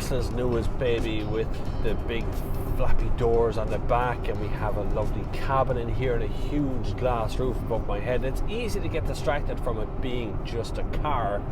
Tesla's newest baby with the big flappy doors on the back, and we have a lovely cabin in here and a huge glass roof above my head. It's easy to get distracted from it being just a car,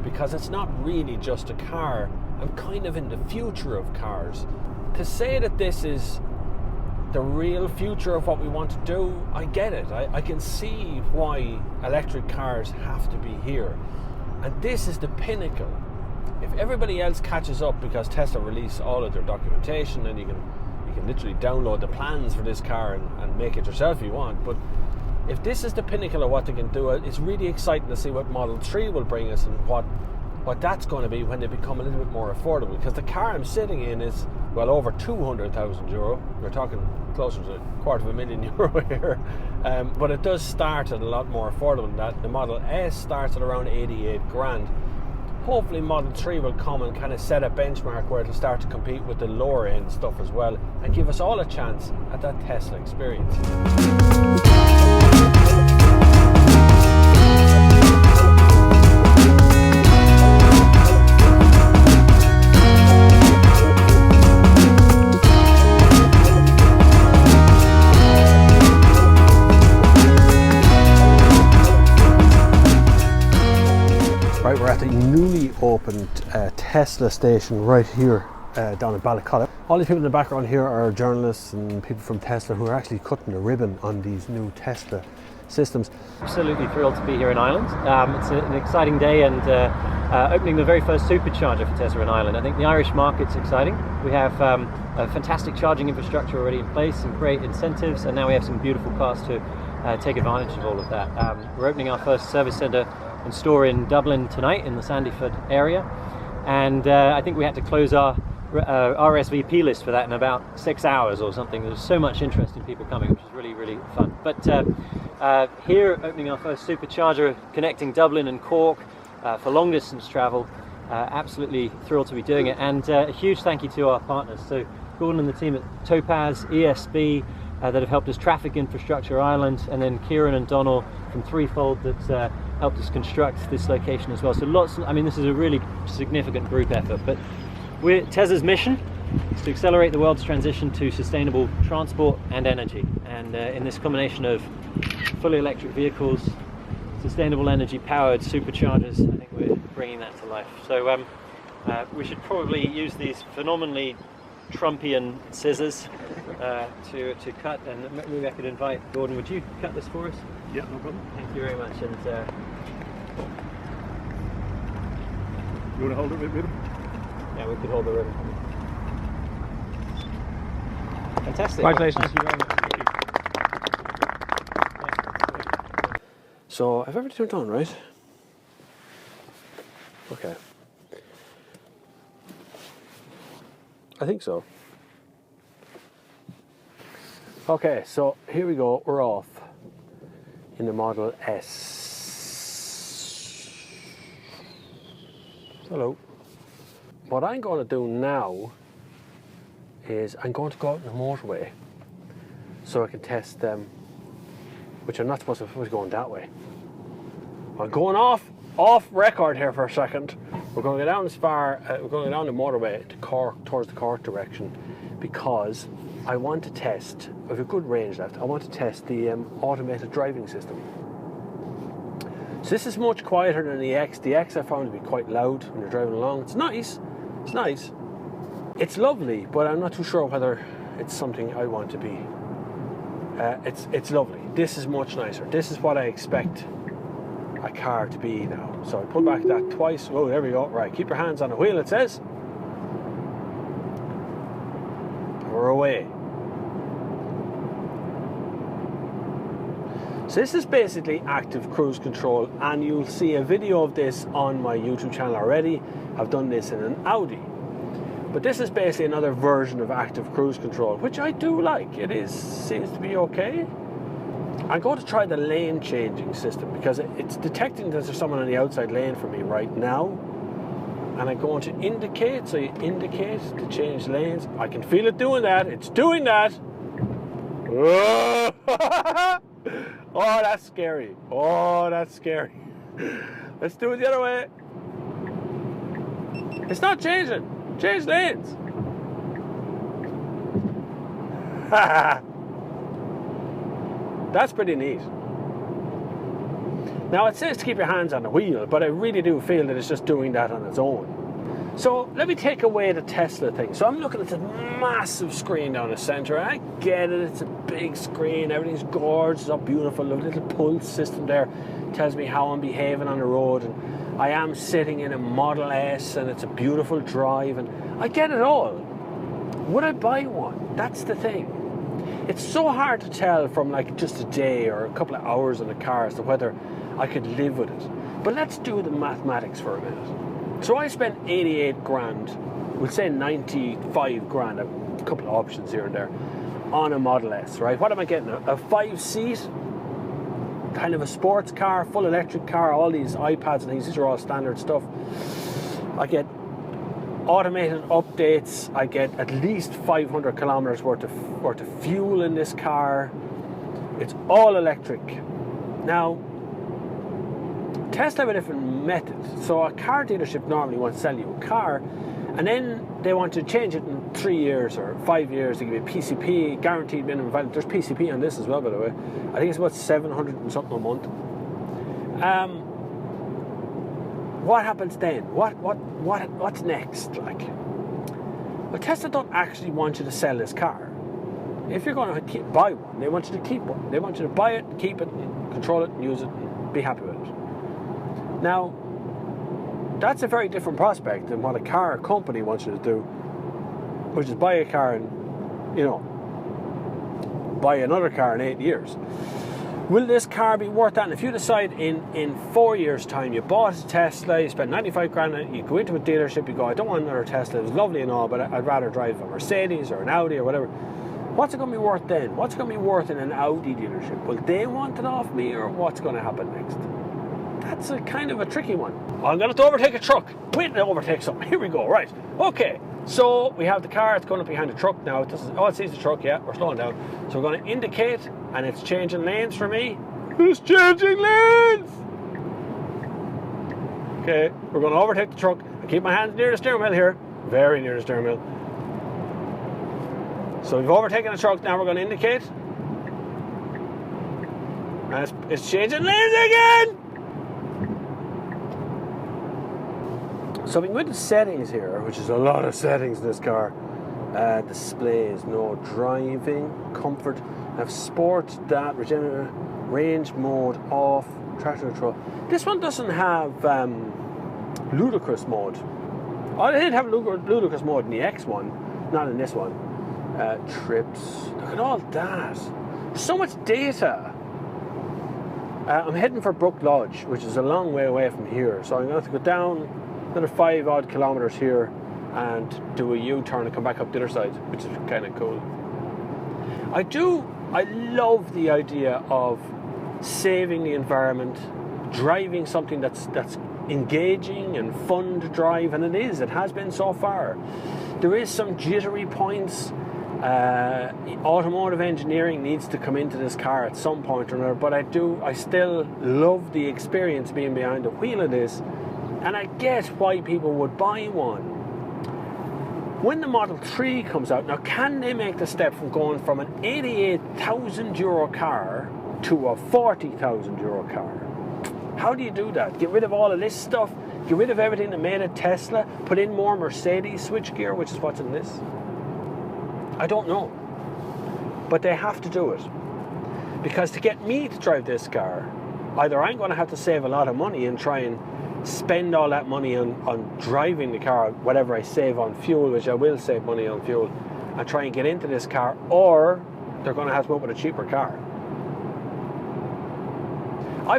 because it's not really just a car. I'm kind of in the future of cars. To say that this is the real future of what we want to do, I get it. I can see why electric cars have to be here. And this is the pinnacle. If everybody else catches up, because Tesla release all of their documentation and you can literally download the plans for this car and make it yourself if you want, but if this is the pinnacle of what they can do, it's really exciting to see what Model 3 will bring us and what that's going to be when they become a little bit more affordable, because the car I'm sitting in is well over €200,000. We're talking closer to €250,000 here, but it does start at a lot more affordable than that. The Model S starts at around 88 grand. Hopefully Model 3 will come and kind of set a benchmark where it'll start to compete with the lower end stuff as well and give us all a chance at that Tesla experience. Right, we're at the newly opened Tesla station right here down in Ballycollet. All these people in the background here are journalists and people from Tesla who are actually cutting the ribbon on these new Tesla systems. Absolutely thrilled to be here in Ireland. It's an exciting day, and opening the very first supercharger for Tesla in Ireland. I think the Irish market's exciting. We have a fantastic charging infrastructure already in place, some great incentives, and now we have some beautiful cars to take advantage of all of that. We're opening our first service centre and store in Dublin tonight in the Sandyford area, and I think we had to close our RSVP list for that in about 6 hours or something. There's so much interest in people coming, which is really, really fun. But here, opening our first supercharger, connecting Dublin and Cork for long distance travel. Absolutely thrilled to be doing it, and a huge thank you to our partners. So Gordon and the team at Topaz, ESB, that have helped us traffic infrastructure Ireland, and then Kieran and Donald from Threefold that helped us construct this location as well. So this is a really significant group effort, but Tesla's mission is to accelerate the world's transition to sustainable transport and energy, and in this combination of fully electric vehicles, sustainable energy powered superchargers, I think we're bringing that to life. So we should probably use these phenomenally Trumpian scissors to cut, and maybe I could invite Gordon. Would you cut this for us? Yeah, no problem. Thank you very much. And you want to hold it with him? Yeah, we could hold the ribbon. Fantastic. Congratulations. Thank you very much. Thank you. So I've everything done, right? Okay. I think so. Okay, so here we go. We're off in the Model S. Hello. What I'm going to do now is I'm going to go out on the motorway so I can test them, which I'm not supposed to. I was going that way. I'm going off record here for a second. We're going to go down as far. We're going to go down the motorway to Cork, towards the Cork direction, because I want to test. I have a good range left. I want to test the automated driving system. So this is much quieter than the X. The X I found to be quite loud when you're driving along. It's nice. It's nice. It's lovely, but I'm not too sure whether it's something I want to be. It's lovely. This is much nicer. This is what I expect a car to be now. So I pull back that twice. Oh, there we go. Right, keep your hands on the wheel, it says. We're away. So this is basically active cruise control, and you'll see a video of this on my YouTube channel already. I've done this in an Audi. But this is basically another version of active cruise control, which I do like. Seems to be okay. I'm going to try the lane changing system because it's detecting that there's someone on the outside lane for me right now. And I'm going to indicate, so you indicate to change lanes. I can feel it doing that. It's doing that. Oh, that's scary. Oh, that's scary. Let's do it the other way. It's not changing. Change lanes. That's pretty neat. Now it says to keep your hands on the wheel, but I really do feel that it's just doing that on its own. So let me take away the Tesla thing. So I'm looking at this massive screen down the center. I get it, it's a big screen, everything's gorgeous, up beautiful. The little pulse system there tells me how I'm behaving on the road, and I am sitting in a Model S, and it's a beautiful drive, and I get it all. Would I buy one? That's the thing. It's so hard to tell from like just a day or a couple of hours in the car as to whether I could live with it. But let's do the mathematics for a minute. So I spent 88 grand, we'll say 95 grand, a couple of options here and there, on a Model S, right? What am I getting? A 5-seat, kind of a sports car, full electric car, all these iPads and things, these are all standard stuff. I get automated updates, I get at least 500 kilometers worth of fuel in this car. It's all electric. Now, Tesla have a different method. So a car dealership normally wants to sell you a car, and then they want to change it in 3 years or 5 years. They give you a PCP, guaranteed minimum value. There's PCP on this as well, by the way. I think it's about 700 and something a month. What happens then? What's next? Like, well, Tesla don't actually want you to sell this car. If you're going to buy one, they want you to keep one. They want you to buy it, keep it, and control it, and use it, and be happy with it. Now, that's a very different prospect than what a car company wants you to do, which is buy a car and, buy another car in 8 years. Will this car be worth that? And if you decide in 4 years' time you bought a Tesla, you spent 95 grand on it, you go into a dealership, you go, I don't want another Tesla, it was lovely and all, but I'd rather drive a Mercedes or an Audi or whatever. What's it going to be worth then? What's it going to be worth in an Audi dealership? Will they want it off me, or what's going to happen next? That's a kind of a tricky one. I'm going to overtake a truck. Wait to overtake something. Here we go. Right. Okay. So we have the car. It's going up behind the truck now. It sees the truck. Yeah, we're slowing down. So we're going to indicate, and it's changing lanes for me. It's changing lanes. Okay. We're going to overtake the truck. I keep my hands near the steering wheel here. Very near the steering wheel. So we've overtaken the truck. Now we're going to indicate. And it's changing lanes again. So we can go into settings here, which is a lot of settings in this car. Displays, no driving, comfort, have sport, that, regenerative, range mode, off, traction control. This one doesn't have ludicrous mode. Oh, they did have ludicrous mode in the X one, not in this one. Trips, look at all that. So much data. I'm heading for Brook Lodge, which is a long way away from here. So I'm going to have to go down another 5 odd kilometers here and do a U-turn and come back up the other side, which is kind of cool. I love the idea of saving the environment, driving something that's engaging and fun to drive, and it has been so far. There is some jittery points. Automotive engineering needs to come into this car at some point or another, but I still love the experience being behind the wheel of this. And I get why people would buy one. When the Model 3 comes out, now can they make the step from going from an 88,000 euro car to a 40,000 euro car? How do you do that? Get rid of all of this stuff, get rid of everything that made it Tesla, put in more Mercedes switchgear, which is what's in this? I don't know. But they have to do it. Because to get me to drive this car, either I'm going to have to save a lot of money and try and spend all that money on driving the car, whatever I save on fuel, which I will save money on fuel, and try and get into this car, or they're going to have to come up with a cheaper car.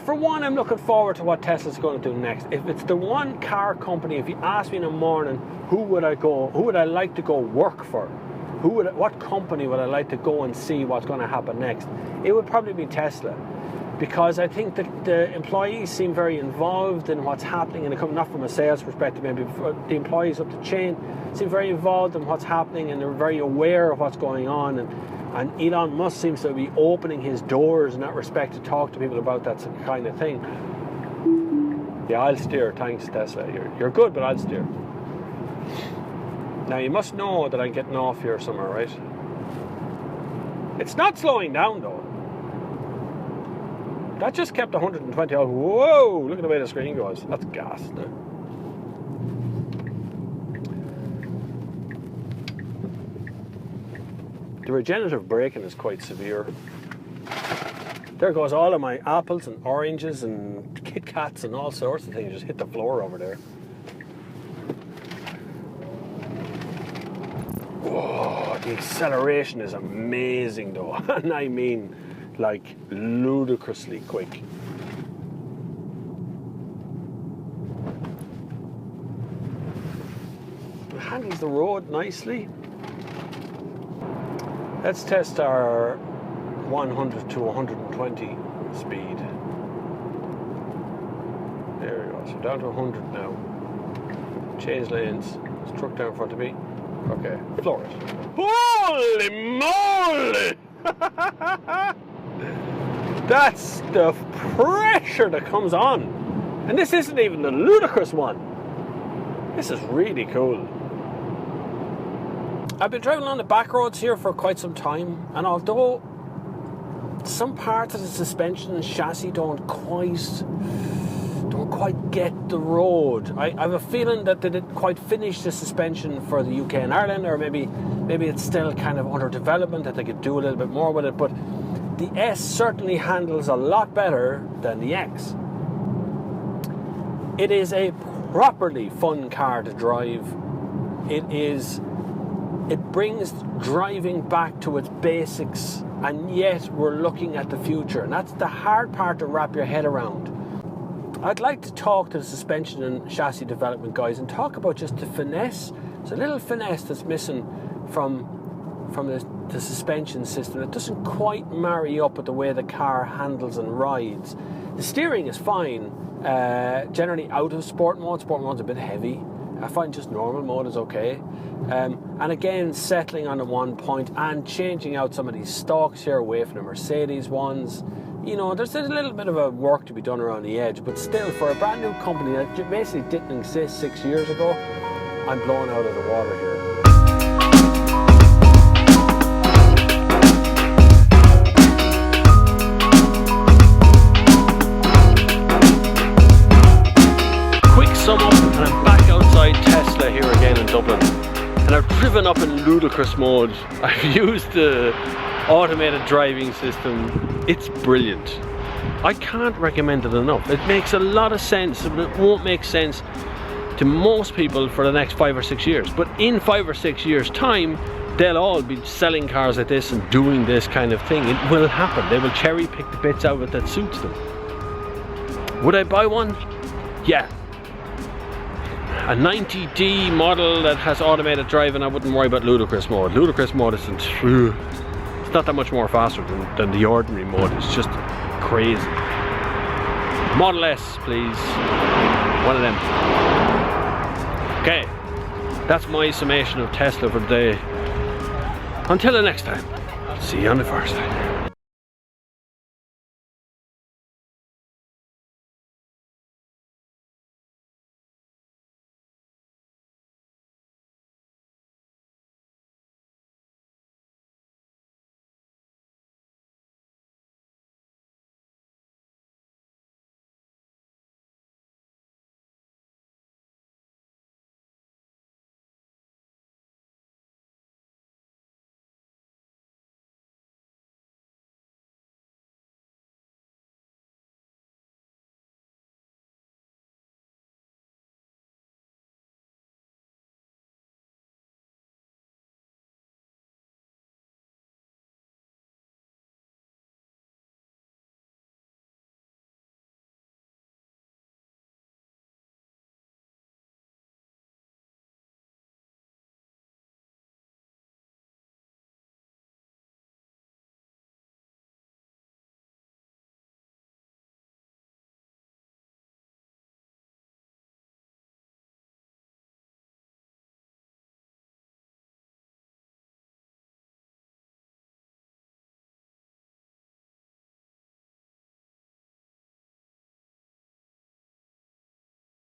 For one, I'm looking forward to what Tesla's going to do next. If it's the one car company, if you ask me in the morning, who would I like to go work for? What company would I like to go and see what's going to happen next? It would probably be Tesla. Because I think that the employees seem very involved in what's happening, and not from a sales perspective, maybe the employees up the chain seem very involved in what's happening, and they're very aware of what's going on, and Elon Musk seems to be opening his doors in that respect to talk to people about that kind of thing. Yeah, I'll steer, thanks Tesla. You're good, but I'll steer. Now you must know that I'm getting off here somewhere, right? It's not slowing down though. That just kept 120 out. Whoa! Look at the way the screen goes. That's gas now. The regenerative braking is quite severe. There goes all of my apples and oranges and Kit Kats and all sorts of things. Just hit the floor over there. Whoa, the acceleration is amazing though. And I mean, like, ludicrously quick. It handles the road nicely. Let's test our 100 to 120 speed. There we go. So down to 100 now. Change lanes. There's a truck down in front of me. Okay, floor it. Holy moly! That's the pressure that comes on. And this isn't even the ludicrous one. This is really cool. I've been driving on the back roads here for quite some time, and although some parts of the suspension and chassis don't quite get the road, I have a feeling that they didn't quite finish the suspension for the UK and Ireland, or maybe it's still kind of under development, that they could do a little bit more with it, but the S certainly handles a lot better than the X. It is a properly fun car to drive. It brings driving back to its basics, and yet we're looking at the future, and that's the hard part to wrap your head around. I'd like to talk to the suspension and chassis development guys and talk about just the finesse. There's a little finesse that's missing from the suspension system. It doesn't quite marry up with the way the car handles and rides. The steering is fine, generally out of sport mode. Sport mode's a bit heavy. I find just normal mode is okay. And again, settling on the 1 point and changing out some of these stalks here away from the Mercedes ones. You know, there's a little bit of a work to be done around the edge, but still, for a brand new company that basically didn't exist 6 years ago, I'm blown out of the water here. Quick sum up, and I'm back outside Tesla here again in Dublin. And I've driven up in ludicrous mode. I've used the automated driving system. It's brilliant. I can't recommend it enough. It makes a lot of sense, but it won't make sense to most people for the next 5 or 6 years. But in 5 or 6 years' time, they'll all be selling cars like this and doing this kind of thing. It will happen. They will cherry pick the bits out of it that suits them. Would I buy one? Yeah. A 90D model that has automated driving, I wouldn't worry about ludicrous mode. Ludicrous mode isn't true. It's not that much more faster than the ordinary mode. It's just crazy. Model S, please. One of them. Okay, that's my summation of Tesla for the day. Until the next time, see you on the far side.